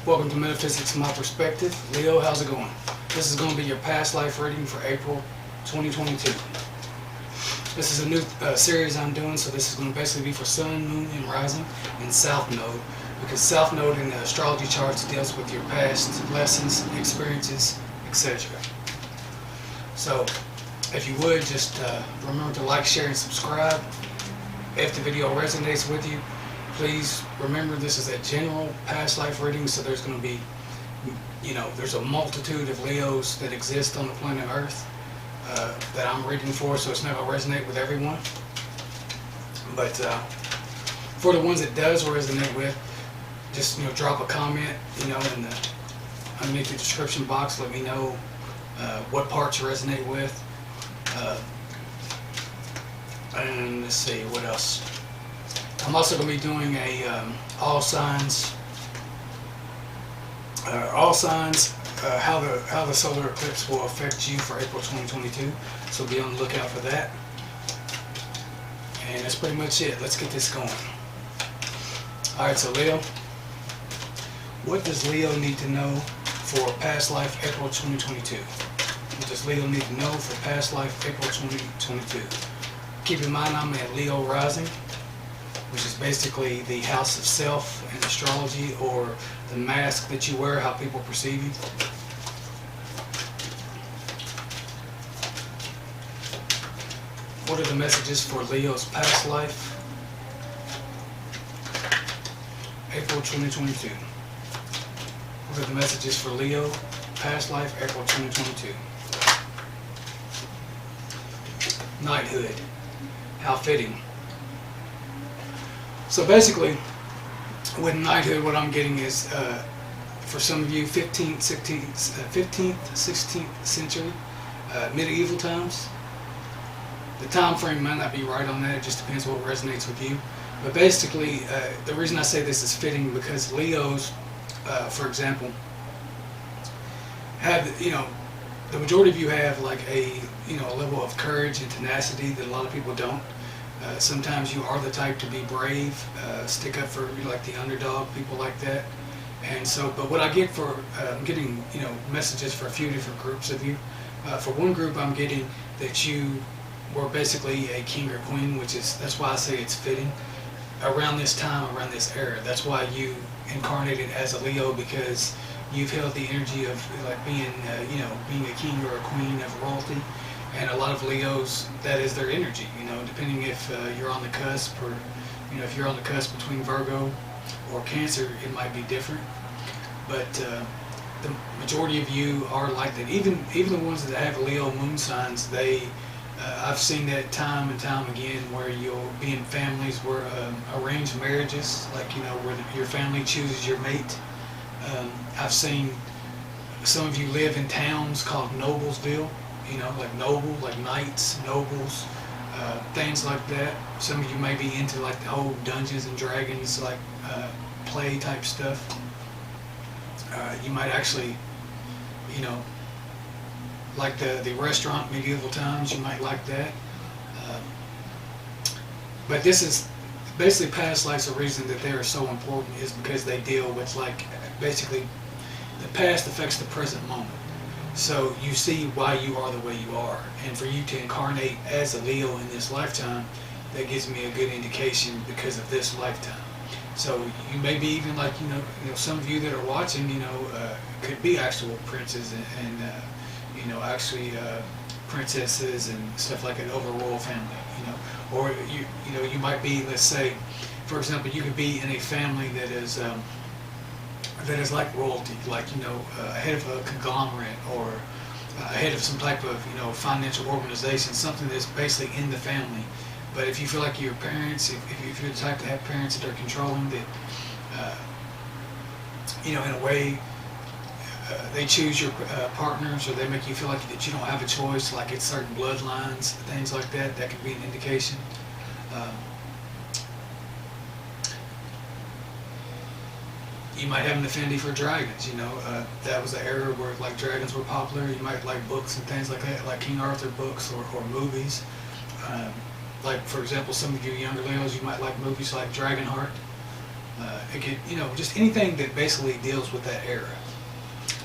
Welcome to Metaphysics, My Perspective. Leo, how's it going? This is going to be your past life reading for April 2022. This is a new series I'm doing, so this is going to basically be for Sun, Moon, and Rising, and South Node, because South Node in the astrology charts deals with your past lessons, experiences, etc. So, if you would, just remember to like, share, and subscribe. If the video resonates with you, please remember this is a general past life reading, so there's going to be, there's a multitude of Leos that exist on the planet Earth that I'm reading for, so it's not going to resonate with everyone. But for the ones it does resonate with, just drop a comment, underneath the description box. Let me know what parts you resonate with. And let's see what else. I'm also going to be doing a all signs, how the solar eclipse will affect you for April 2022. So be on the lookout for that. And that's pretty much it. Let's get this going. All right, so Leo, what does Leo need to know for past life April 2022? What does Leo need to know for past life April 2022? Keep in mind I'm at Leo rising, which is basically the house of self in astrology, or the mask that you wear, how people perceive you. What are the messages for Leo's past life, April 2022? What are the messages for Leo, past life, April 2022? Knighthood. How fitting. So basically, with knighthood, what I'm getting is, for some of you, 15th, 16th century, medieval times. The time frame might not be right on that. It just depends what resonates with you. But basically, the reason I say this is fitting because Leos, for example, have, the majority of you have like a level of courage and tenacity that a lot of people don't. Sometimes you are the type to be brave, stick up for like the underdog, people like that. And so, but what I get for, I'm getting messages for a few different groups of you. For one group, I'm getting that you were basically a king or queen, that's why I say it's fitting. Around this time, around this era, that's why you incarnated as a Leo, because you've held the energy of like being, being a king or a queen of royalty. And a lot of Leos, that is their energy, depending if you're on the cusp, or, if you're on the cusp between Virgo or Cancer, it might be different. But the majority of you are like that. Even the ones that have Leo moon signs, I've seen that time and time again where you'll be in families where arranged marriages, like, where your family chooses your mate. I've seen some of you live in towns called Noblesville. Like noble, like knights, nobles, things like that. Some of you may be into like the whole Dungeons and Dragons, like play type stuff. You might actually, like the restaurant medieval times, you might like that. But this is basically past lives. The reason that they are so important is because they deal with like basically the past affects the present moment. So you see why you are the way you are, and for you to incarnate as a Leo in this lifetime, that gives me a good indication because of this lifetime. So you may be even like, some of you that are watching, could be actual princes and actually princesses and stuff like that, over a royal family, or you might be, let's say, for example, you could be in a family that is like royalty, like, head of a conglomerate, or head of some type of, financial organization, something that's basically in the family. But if you feel like your parents, if you're the type to have parents that are controlling, that, in a way, they choose your partners, or they make you feel like that you don't have a choice, like it's certain bloodlines, things like that, that could be an indication. You might have an affinity for dragons, that was the era where like dragons were popular. You might like books and things like that, like King Arthur books or movies. Like, for example, some of you younger Leos, you might like movies like Dragonheart. It could, just anything that basically deals with that era.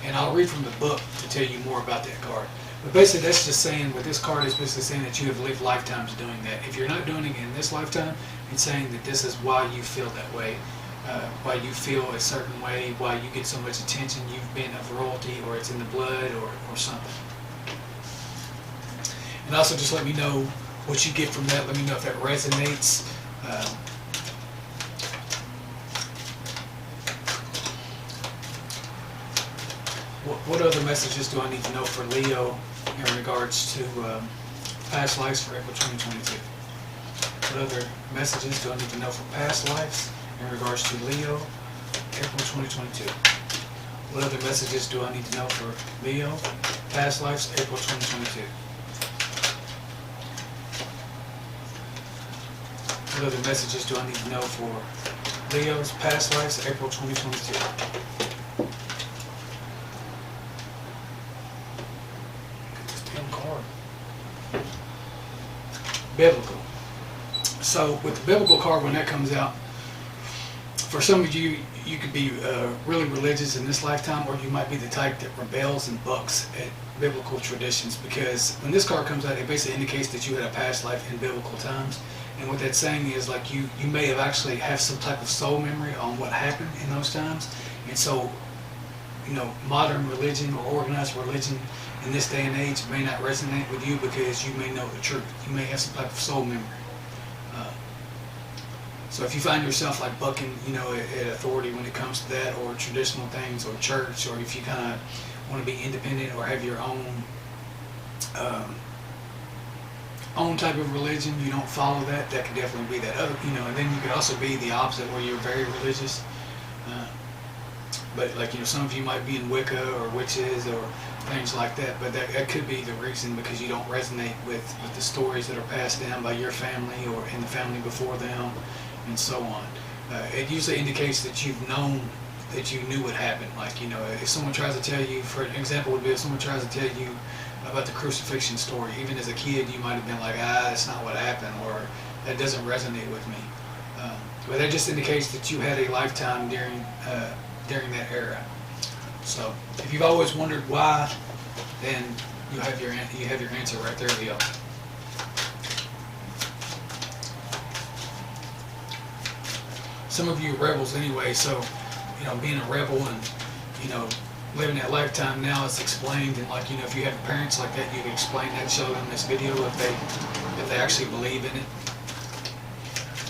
And I'll read from the book to tell you more about that card. But basically that's just saying, with this card, is basically saying that you have lived lifetimes doing that. If you're not doing it in this lifetime, it's saying that this is why you feel that way, why you feel a certain way, why you get so much attention, you've been of royalty, or it's in the blood, or something. And also just let me know what you get from that. Let me know if that resonates. What other messages do I need to know for Leo in regards to past lives for April 2022? What other messages do I need to know for past lives in regards to Leo, April 2022? What other messages do I need to know for Leo, past lives, April 2022? What other messages do I need to know for Leo's past lives, April 2022? Biblical. So with the biblical card, when that comes out, for some of you, you could be really religious in this lifetime, or you might be the type that rebels and bucks at biblical traditions, because when this card comes out, it basically indicates that you had a past life in biblical times. And what that's saying is, like, you may have actually have some type of soul memory on what happened in those times. And so, modern religion or organized religion in this day and age may not resonate with you because you may know the truth. You may have some type of soul memory. So if you find yourself like bucking, at authority when it comes to that, or traditional things, or church, or if you kind of want to be independent or have your own type of religion, you don't follow that, that could definitely be that other, and then you could also be the opposite, where you're very religious. But like, some of you might be in Wicca or witches or things like that, but that could be the reason, because you don't resonate with the stories that are passed down by your family or in the family before them, and so on. It usually indicates that you've known, that you knew what happened. Like, if someone tries to tell you, for an example would be, if someone tries to tell you about the crucifixion story, even as a kid, you might have been like, that's not what happened, or that doesn't resonate with me. But that just indicates that you had a lifetime during that era. So if you've always wondered why, then you have your answer right there, Leo. Some of you are rebels anyway, so being a rebel and living that lifetime now is explained, and like, if you have parents like that, you can explain that, show them this video if they actually believe in it.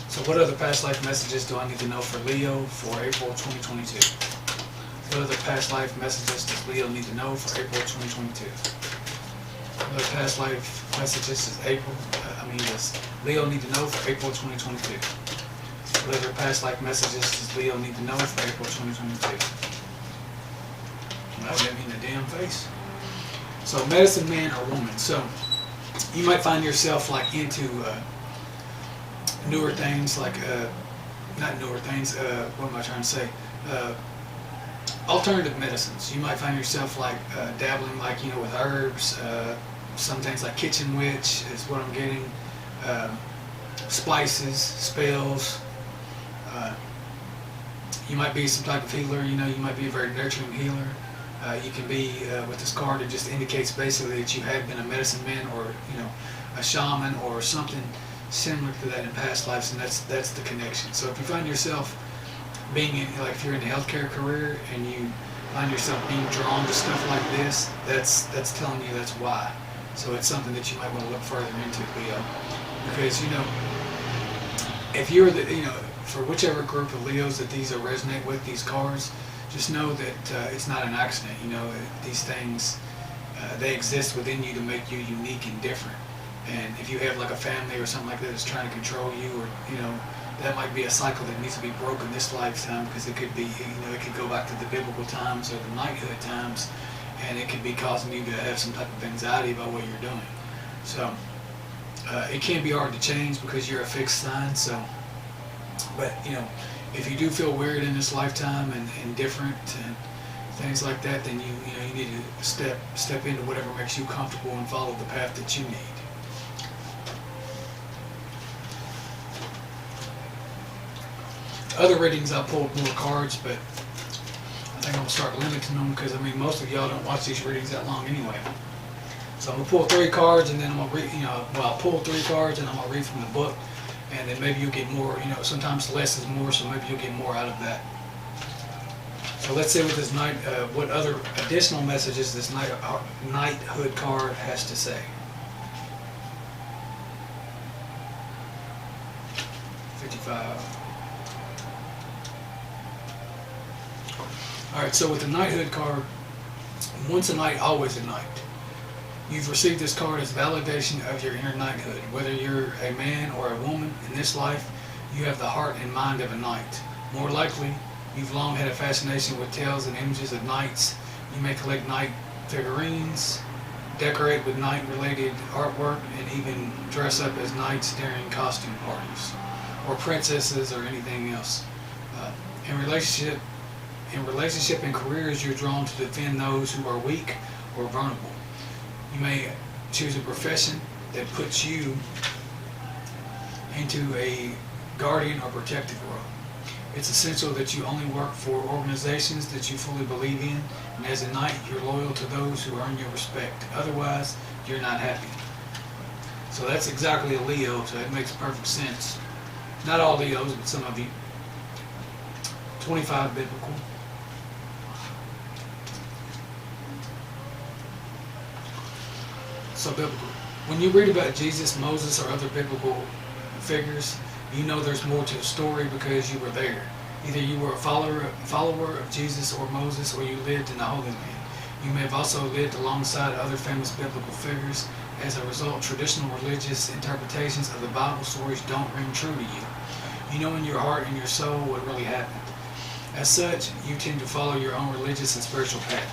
So what other past life messages do I need to know for Leo for April 2022? What other past life messages does Leo need to know for April 2022? What other past life messages does Leo need to know for April 2022? What other past life messages does Leo need to know for April 2022? Well, that mean the damn face. So medicine man or woman. So you might find yourself like into newer things, like not newer things. What am I trying to say? Alternative medicines. You might find yourself like dabbling, like with herbs. Some things like kitchen witch is what I'm getting. Spices, spells. You might be some type of healer. You might be a very nurturing healer. You can be with this card. It just indicates basically that you have been a medicine man, or a shaman, or something similar to that in past lives, and that's the connection. So if you find yourself being in, like, if you're in the healthcare career and you find yourself being drawn to stuff like this, that's telling you that's why. So it's something that you might want to look further into, Leo, because if you're for whichever group of Leos that these resonate with, these cards, just know that it's not an accident. These things, they exist within you to make you unique and different. And if you have like a family or something like that that's trying to control you, or that might be a cycle that needs to be broken this lifetime, because it could be, it could go back to the biblical times or the knighthood times, and it could be causing you to have some type of anxiety about what you're doing. So it can be hard to change because you're a fixed sign. So, but if you do feel weird in this lifetime and different and things like that, then you need to step into whatever makes you comfortable and follow the path that you need. Other readings I pulled more cards, but I think I'm gonna start limiting them because I mean most of y'all don't watch these readings that long anyway. So I'm gonna pull 3 cards and then I'm gonna read. I'll pull 3 cards and I'm gonna read from the book, and then maybe you'll get more. Sometimes less is more, so maybe you'll get more out of that. So let's see what this what other additional messages this knighthood card has to say. 55. Alright, so with the knighthood card, once a knight, always a knight. You've received this card as validation of your inner knighthood. Whether you're a man or a woman in this life, you have the heart and mind of a knight. More likely, you've long had a fascination with tales and images of knights. You may collect knight figurines, decorate with knight-related artwork, and even dress up as knights during costume parties, or princesses, or anything else. In relationship and careers, you're drawn to defend those who are weak or vulnerable. You may choose a profession that puts you into a guardian or protective role. It's essential that you only work for organizations that you fully believe in, and as a knight, you're loyal to those who earn your respect. Otherwise, you're not happy. So that's exactly a Leo, so it makes perfect sense. Not all Leos, but some of you. 25 biblical. So biblical. When you read about Jesus, Moses, or other biblical figures, you know there's more to the story because you were there. Either you were a follower of Jesus or Moses, or you lived in the Holy Land. You may have also lived alongside other famous biblical figures. As a result, traditional religious interpretations of the Bible stories don't ring true to you. You know in your heart and your soul what really happened. As such, you tend to follow your own religious and spiritual path.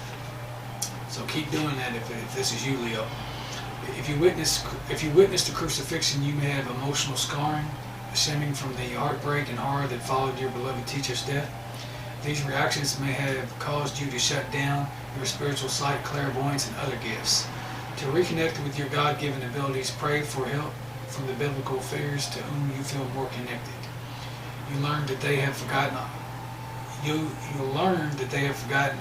So keep doing that if this is you, Leo. If you witness the crucifixion, you may have emotional scarring, stemming from the heartbreak and horror that followed your beloved teacher's death. These reactions may have caused you to shut down your spiritual sight, clairvoyance, and other gifts. To reconnect with your God-given abilities, pray for help from the biblical figures to whom you feel more connected. You learn that they have forgotten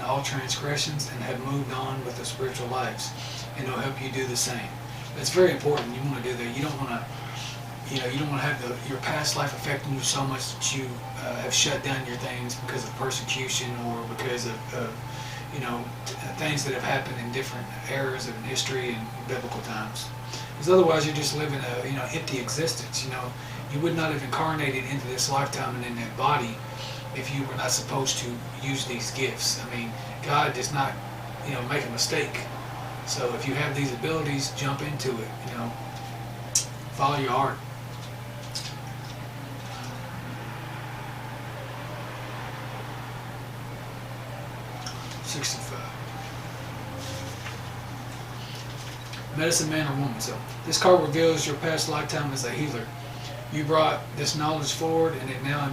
all transgressions and have moved on with their spiritual lives, and they'll help you do the same. That's very important. You want to do that. You don't want to, you don't want to have your past life affecting you so much that you have shut down your things because of persecution or because of things that have happened in different eras of history and biblical times. Because otherwise, you're just living a empty existence. You would not have incarnated into this lifetime and in that body if you were not supposed to use these gifts. I mean, God does not, make a mistake. So if you have these abilities, jump into it. Follow your heart. Medicine man or woman. So this card reveals your past lifetime as a healer. You brought this knowledge forward, and it now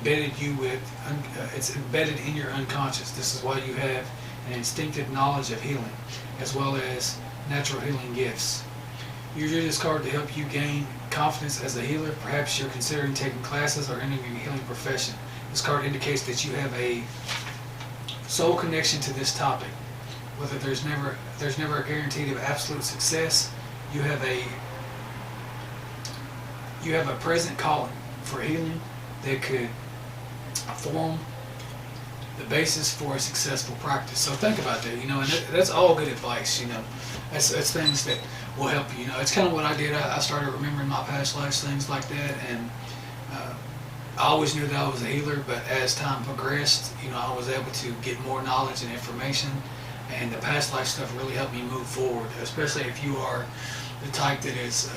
it's embedded in your unconscious. This is why you have an instinctive knowledge of healing, as well as natural healing gifts. You drew this card to help you gain confidence as a healer. Perhaps you're considering taking classes or entering a healing profession. This card indicates that you have a soul connection to this topic. Whether there's never a guarantee of absolute success, you have a present calling for healing that could form the basis for a successful practice. So think about that, and that's all good advice, That's things that will help you. It's kind of what I did. I started remembering my past lives, things like that, and I always knew that I was a healer, but as time progressed, I was able to get more knowledge and information, and the past life stuff really helped me move forward, especially if you are the type that is,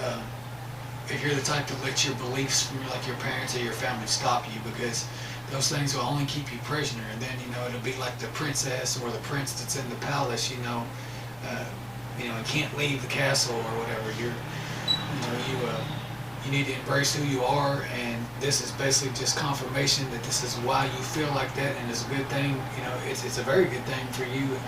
if you're the type to let your beliefs from your parents or your family stop you, because those things will only keep you prisoner, and then it'll be like the princess or the prince that's in the palace, and can't leave the castle or whatever. You need to embrace who you are, and this is basically just confirmation that this is why you feel like that, and it's a good thing. It's a very good thing for you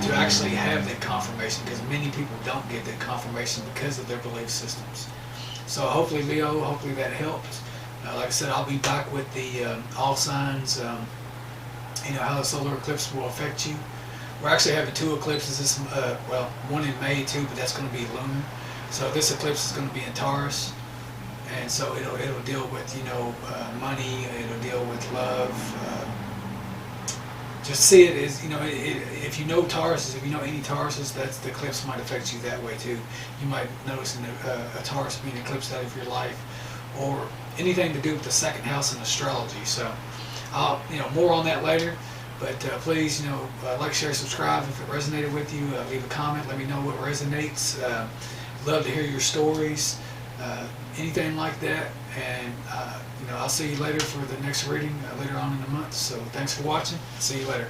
to actually have that confirmation, because many people don't get that confirmation because of their belief systems. So hopefully, Leo, hopefully that helped. Like I said, I'll be back with the all signs, how the solar eclipse will affect you. We're actually having 2 eclipses. This, well, one in May too, but that's going to be lunar. So this eclipse is going to be in Taurus, and so it'll deal with money. It'll deal with love. Just see it as if you know Tauruses, if you know any Tauruses, that's the eclipse might affect you that way too. You might notice a Taurus being eclipsed out of your life, or anything to do with the second house in astrology. So, more on that later. But please, like, share, subscribe if it resonated with you. Leave a comment. Let me know what resonates. Love to hear your stories, anything like that. And I'll see you later for the next reading later on in the month. So thanks for watching. See you later.